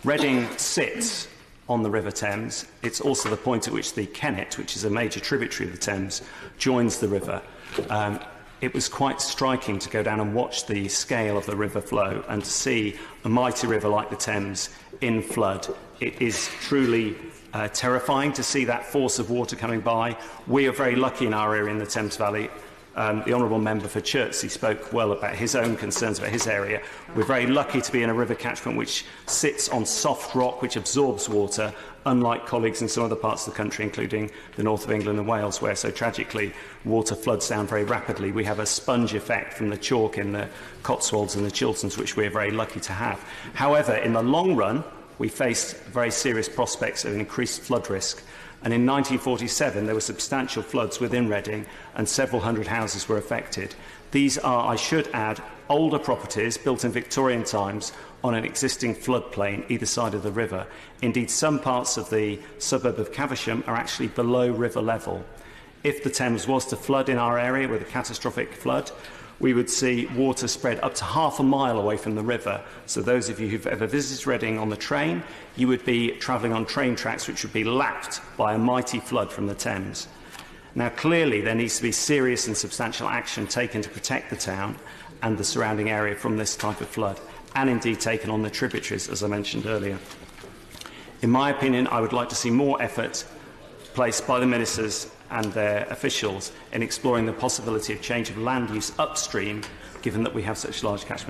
Reading sits on the River Thames. It's also the point at which the Kennet, which is a major tributary of the Thames, joins the river. It was quite striking to go down and watch the scale of the river flow and to see a mighty river like the Thames in flood. It is truly terrifying to see that force of water coming by. We are very lucky in our area in the Thames Valley. The Honourable Member for Chertsey spoke well about his own concerns about his area. We're very lucky to be in a river catchment which sits on soft rock, which absorbs water, unlike colleagues in some other parts of the country, including the north of England and Wales, where so tragically water floods down very rapidly. We have a sponge effect from the chalk in the Cotswolds and the Chilterns, which we're very lucky to have. However, in the long run, we faced very serious prospects of increased flood risk. And in 1947, there were substantial floods within Reading, and several hundred houses were affected. These are, I should add, older properties built in Victorian times on an existing floodplain either side of the river. Indeed, some parts of the suburb of Caversham are actually below river level. If the Thames was to flood in our area with a catastrophic flood, we would see water spread up to half a mile away from the river. So those of you who've ever visited Reading on the train, you would be travelling on train tracks which would be lapped by a mighty flood from the Thames. Now, clearly, there needs to be serious and substantial action taken to protect the town and the surrounding area from this type of flood, and indeed taken on the tributaries, as I mentioned earlier. In my opinion, I would like to see more effort placed by the ministers and their officials in exploring the possibility of change of land use upstream, given that we have such large catchments.